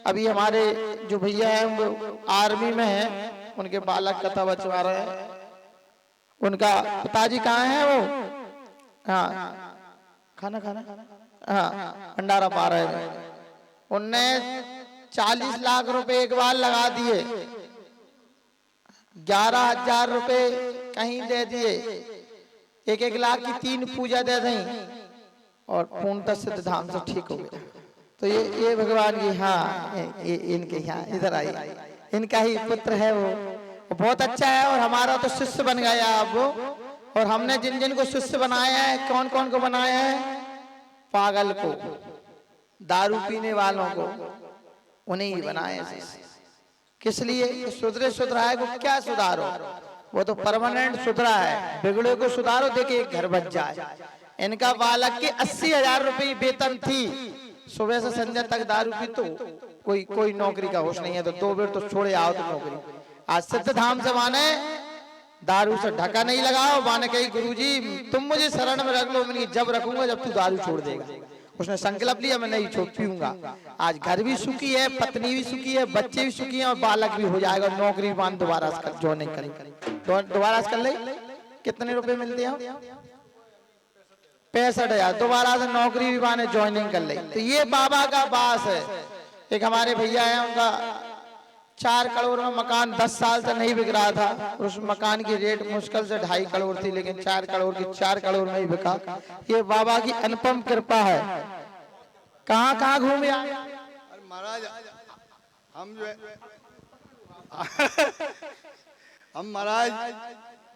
अभी हमारे जो भैया हैं वो आर्मी में हैं, उनके बालक कथा बचवा रहे हैं। उनका पिताजी कहाँ हैं वो? हाँ, खाना खाना, हाँ, भंडारा पा रहे हैं। उनने 40 लाख रुपए एक बार लगा दिए, 11,000 रुपए कहीं दे दिए, 1-1 लाख की 3 पूजा दे दी और पूर्णतः सिद्ध धाम से ठीक हो गया। तो ये भगवान की, हाँ, इनके यहाँ इधर आई, इनका ही पुत्र है वो बहुत अच्छा है। और हमारा तो शिष्य बन गया अब वो। और हमने जिन जिन को शिष्य बनाया है, कौन कौन को बनाया है? पागल को, दारू पीने वालों को, उन्हें ही बनाए शिष्य। किस लिए? सुधरे सुधराए को क्या सुधारो, वो तो परमानेंट सुधरा है। बिगड़े को सुधारो, देखिए घर बच जाए। इनका बालक की 80,000 रुपये वेतन थी, सुबह से संध्या तक दारू पी, तो कोई नौकरी का होश नहीं है, तो 2 बेर तो छोड़े आओ तो नौकरी। आज सिद्ध धाम से माने दारू से ढका नहीं लगाओ, माने कही गुरुजी तुम मुझे शरण में रख लो, मैंने जब रखूंगा जब तू दारू छोड़ देगा। उसने संकल्प लिया मैं नहीं छोड़ पीऊंगा। आज घर भी सुखी है, पत्नी भी सुखी है, बच्चे भी सुखी हैं और बालक भी हो जाएगा। नौकरी मान दोबारा ज्वाइनिंग करेंगे, दोबारा कर ले। कितने रुपए मिलते हैं? 65,000। दोबारा से नौकरी भी माने ज्वाइनिंग कर ले। तो ये बाबा का वास है। एक हमारे भैया है, उनका 4 करोड़ में मकान 10 साल से नहीं बिक रहा था। उस मकान की रेट मुश्किल से 2.5 करोड़ थी, लेकिन 4 करोड़ की 4 करोड़ में ही बिका। ये बाबा की अनुपम कृपा है। कहाँ कहाँ घूमे आए? अरे महाराज हम जो है हम महाराज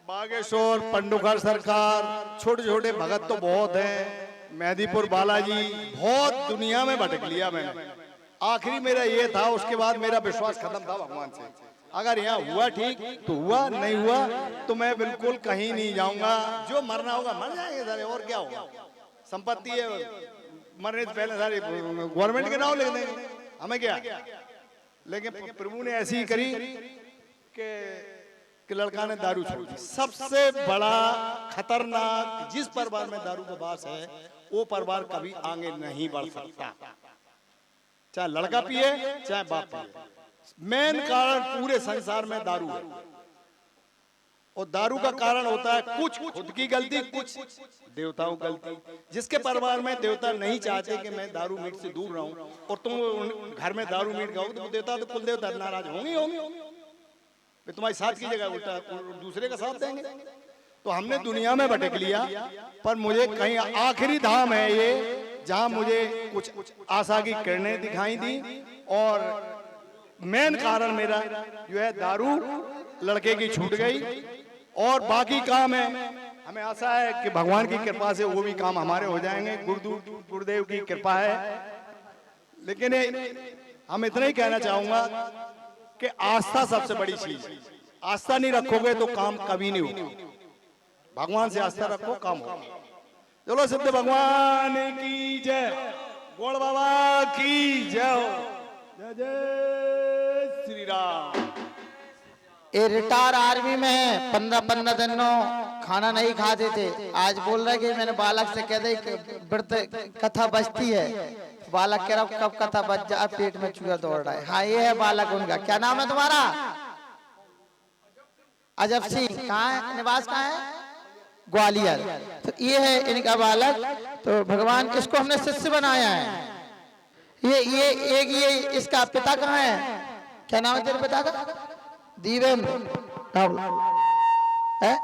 बागेश्वर, पंडुखर सरकार, छोटे छोटे भगत तो बहुत हैं, मेहदीपुर बालाजी, बहुत दुनिया में भटक लिया मैंने। आखिरी मेरा ये था, उसके बाद मेरा विश्वास खत्म था भगवान से। अगर यहाँ हुआ ठीक तो हुआ, नहीं हुआ तो मैं बिल्कुल कहीं नहीं जाऊंगा। जो मरना होगा मर जाएंगे सारे, और क्या होगा। संपत्ति है, मरने से पहले सारे गवर्नमेंट के नाम लिख देंगे, हमें क्या। लेकिन प्रभु ने ऐसी ही करी कि लड़का ने दारू छोड़ दी। सबसे बड़ा खतरनाक, जिस परिवार में दारू का वास है वो परिवार कभी आगे नहीं बढ़ सकता, चाहे लड़का पिए चाहे बाप पिए। मेन कारण पूरे संसार में दारू है। और दारू का कारण होता है कुछ खुद की गलती, कुछ देवताओं की गलती। जिसके परिवार में देवता नहीं चाहते कि मैं दारू मीट से दूर रहूं और तुम घर में दारू मीट गाओ, तो देवता तो कुल देवता नाराज होंगे। तुम्हारी साथ की जगह उल्टा दूसरे का साथ देंगे। तो हमने दुनिया में भटक लिया, पर मुझे कहीं आखिरी धाम है ये, जहां मुझे कुछ आशा की किरणें दिखाई दी। और मेन कारण मेरा जो है दारू लड़के की छूट गई। और बाकी काम है, हमें आशा है कि भगवान की कृपा से वो भी काम हमारे हो जाएंगे, गुरुदेव की कृपा है। लेकिन हम इतना ही कहना चाहूंगा कि आस्था सबसे बड़ी चीज है। आस्था नहीं रखोगे तो काम कभी नहीं होगा। भगवान से आस्था रखो, काम होगा। चलो सिद्ध भगवान की जय, गोड़ बाबा की जय हो। जय जय श्री राम। ये रिटायर आर्मी में है, 15-15 दिनों खाना नहीं खाते थे। आज बोल रहे कि मैंने बालक से कह दे व्रत कथा बचती है। बालक कह रहा कब कथा बच जाए, पेट में चूहा दौड़ रहा है। हाँ, ये है बालक उनका। क्या नाम है तुम्हारा? अजब सिंह। कहाँ है निवास, कहाँ है? ग्वालियर। तो ये है इनका बालक। तो भगवान, इसको हमने शिष्य बनाया है। ये इसका पिता कहाँ है? क्या नाम है तेरे पिता का? दीवेंद्र राहुल है?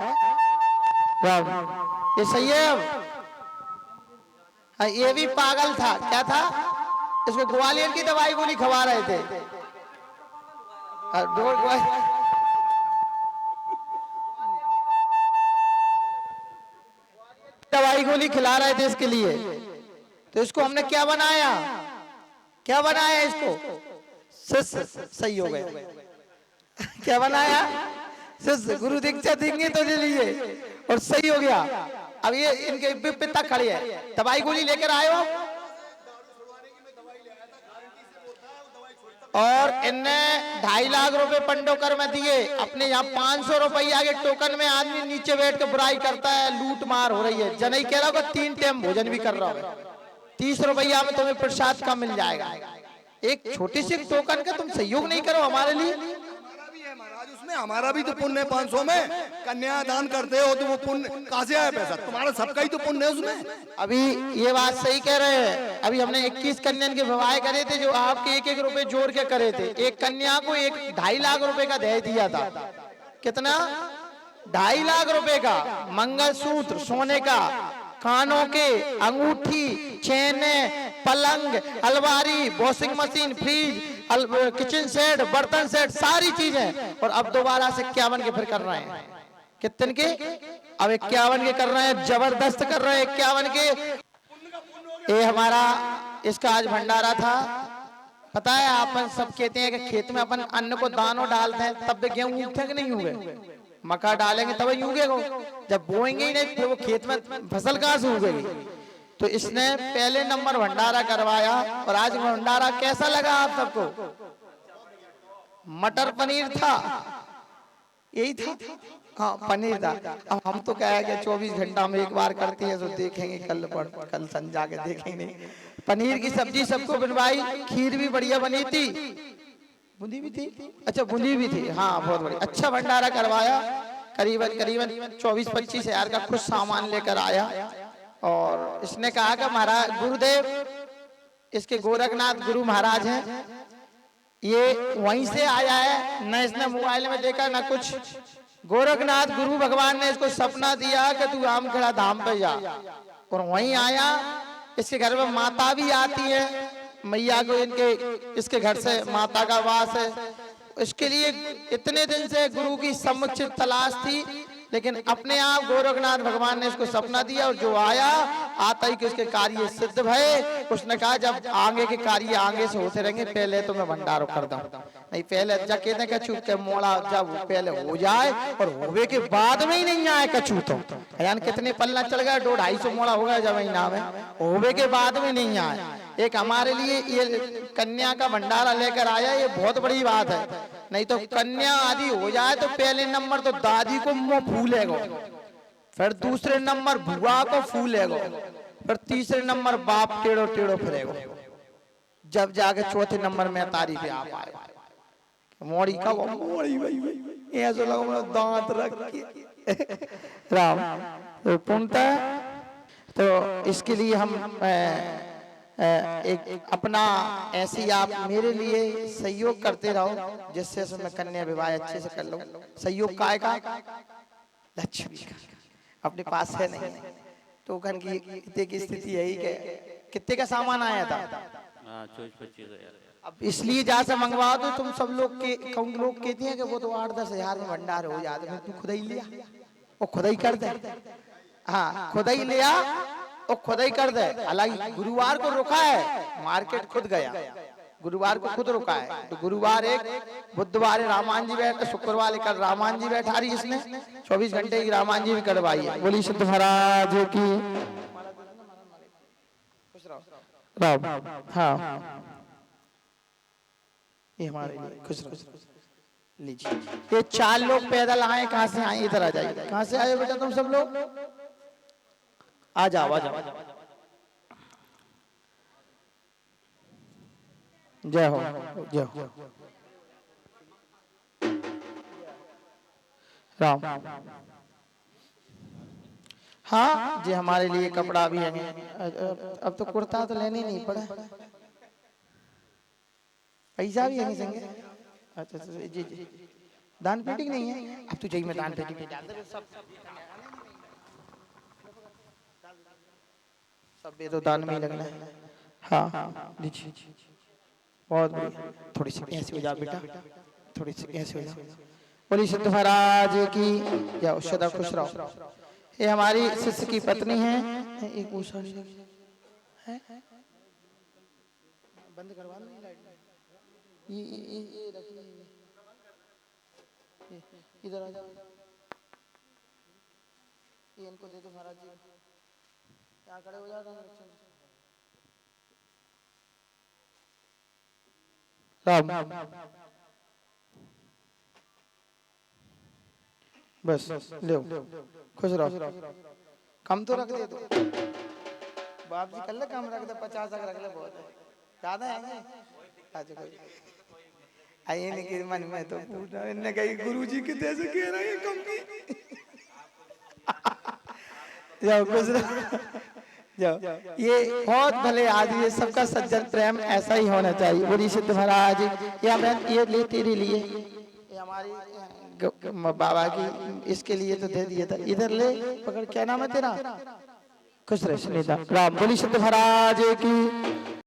राहुल, ये सही है। अब ये भी पागल था। क्या था? इसको ग्वालियर की दवाई गोली खवा रहे थे। दवाई गोली खिला रहे थे इसके लिए। तो इसको हमने क्या बनाया? क्या बनाया इसको? शिष्य। सही हो गया। क्या बनाया? शिष्य। गुरु दीक्षा देंगे तो लिए, और सही हो गया। अब ये इनके पिता खड़े हैं, दवाई गोली लेकर आए हो। और इनने 2.5 लाख रुपए पंडोकर में दिए। अपने यहाँ 500 रुपया के टोकन में आदमी नीचे बैठ के बुराई करता है, लूट मार हो रही है। जनई कह रहा होगा 3 टाइम भोजन भी कर रहा होगा, 30 रुपया में तुम्हें प्रसाद का मिल जाएगा। एक छोटी सी टोकन का तुम सहयोग नहीं करो हमारे लिए? हमारा भी है महाराज, उसमें हमारा भी तो पुण्य है। 500 में कन्यादान करते हो तो वो पुण्य कहाँ से आया पैसा? तुम्हारा सबका ही तो पुण्य है उसमें। अभी ये बात सही कह रहे हैं। अभी हमने 21 कन्या के विवाह करे थे, जो आपके 1-1 रुपए जोड़ के करे थे। एक कन्या को 2.5 लाख रुपए का दहेज दिया था। कितना? 2.5 लाख रुपए का। मंगलसूत्र सोने का, कानों के, अंगूठी, चेने, पलंग, अलमारी, washing machine, fridge, kitchen set, बर्तन सेट, सारी चीजें। और अब दोबारा से 51 के फिर कर रहे हैं। कितने के? अब 51 के कर रहे हैं, जबरदस्त कर रहे हैं 51 के। ये हमारा इसका आज भंडारा था। पता है आप सब कहते हैं कि खेत में अपन अन्न को दानों डालते हैं तब भी गेहूं उगते कि नहीं उगे? मक्का डालेंगे तब ही उगेगा। जब बोएंगे ही नहीं फिर वो खेत में फसल कहां से उगेगी? तो इसने पहले नंबर भंडारा करवाया। और आज भंडारा कैसा लगा आप सबको? मटर पनीर था, यही था। हाँ पनीर था। अब हम तो क्या है कि 24 घंटा में एक बार करते हैं, तो देखेंगे कल संजा के देखेंगे। पनीर की सब्जी सबको बनवाई, खीर भी बढ़िया बनी थी, बूंदी भी थी। अच्छा बूंदी भी थी, हाँ बहुत बढ़िया। अच्छा भंडारा करवाया। करीबन 24-25 हजार का कुछ सामान लेकर आया। और इसने कहा कि महाराज गुरुदेव, इसके गोरखनाथ गुरु महाराज हैं, ये वहीं से आया है, न इसने मोबाइल में देखा न कुछ। गोरखनाथ गुरु भगवान ने इसको सपना दिया कि तू आमखेड़ा धाम पे जा, और वहीं आया। इसके घर में माता भी आती है, मैया को इनके इसके घर से माता का वास है। इसके लिए इतने दिन से गुरु की समुचित तलाश थी, लेकिन अपने आप गोरखनाथ भगवान ने इसको सपना दिया। और जो आया आता ही कि उसके कार्य सिद्ध भये। उसने कहा जब आगे के कार्य आगे से होते रहेंगे, पहले तो मैं भंडारो कर दूं। नहीं पहले जब कहते हैं कछू के मोड़ा जब पहले हो जाए और होवे के बाद में ही नहीं आए कछू, तो यानी कितने पल्ला चल गया, 200-250 मोड़ा हो गया जब महीना में, होवे के बाद में नहीं आए। एक हमारे लिए ये कन्या का भंडारा लेकर आया, ये बहुत बड़ी बात है। नहीं तो कन्या आदि हो जाए तो पहले नंबर तो दादी को मुंह फूलेगा, फिर दूसरे नंबर बुआ को फूलेगा, फिर तीसरे नंबर बाप टेढ़ो टेढ़ो फिरेगा, जब जाके चौथे नंबर में तारी पे आ पाए। मोड़ी का मोड़ी भाई ऐसा लगा दांत रख के राम तो पुनता। तो इसके लिए हम एक अपना ऐसी आप मेरे लिए सहयोग करते रहो, जिससे मैं कन्या विवाह अच्छे से कर लूं। सहयोग काय का? लक्ष्मी का। अपने पास है नहीं, टोकन की कितने की स्थिति यही के कितने का सामान आया था? 24-25 हजार। अब इसलिए जहाँ से मंगवा दो। तुम सब लोग के लोग कहते हैं कि वो तो 8-10 हजार में भंडार हो जाते हैं, तू खुद ही लिया, वो खुद ही कर दे। हाँ खुद ही लिया और खुद ही कर दे। हालांकि गुरुवार को रुका है, मार्केट खुद गया, गुरुवार को खुद रुका है। तो गुरुवार एक, बुधवार रामान जी बैठे, शुक्रवार कल रामान जी बैठा रही, इसने 24 घंटे की रामान जी भी करवाई है। बोली सिद्ध महाराज की राम। हाँ ये हमारे लिए खुश रहो। लीजिए ये 4 लोग पैदल आए, कहाँ से आए? इधर आ जाइए। कहाँ से आए बेटा तुम सब लोग? आ जाओ आ जाओ। जय हो जय हो राम। हाँ जी हमारे लिए कपड़ा भी है। अब तो कुर्ता तो लेने नहीं पड़ा, पैसा भी है संगे। अच्छा जी जी दान पेटी नहीं है। अब तो जाइए मैं दान पेटी में डाल दे सब ये तो दान में ही लगना है। हाँ लीजिए बहुत बढ़िया। थोड़ी सी ऐसे हो जाओ बेटा, थोड़ी सी ऐसे हो जाओ। बोली सिद्ध महाराज की जाओ, सदा खुश रहो। ये हमारी शिष्य की पत्नी है। एक वो साड़ी है, बंद करवा लो लाइट। ये रखिए, इधर आ जाओ, ये इनको दे दो महाराज जी। यहाँ खड़े हो जाओ। राम बस ले खुश रहो। कम तो रख दे दो बाप जी, कल कम रख दे, 50 तक रख ले, बहुत है, ज्यादा है। आई इनके मन में तो पूछा, इनने कही गुरुजी कितने से कह रहे हैं कम की। जाओ गुजरा जाओ। ये बहुत भले आदमी है, सबका सज्जन प्रेम ऐसा ही होना चाहिए। बोली सिद्ध महाराज या मैं ये ले तेरे लिए, ये हमारी बाबा की, इसके लिए तो दे दिया था, इधर ले पकड़। क्या नाम है तेरा? खुश रह राम। बोली सिद्ध महाराज की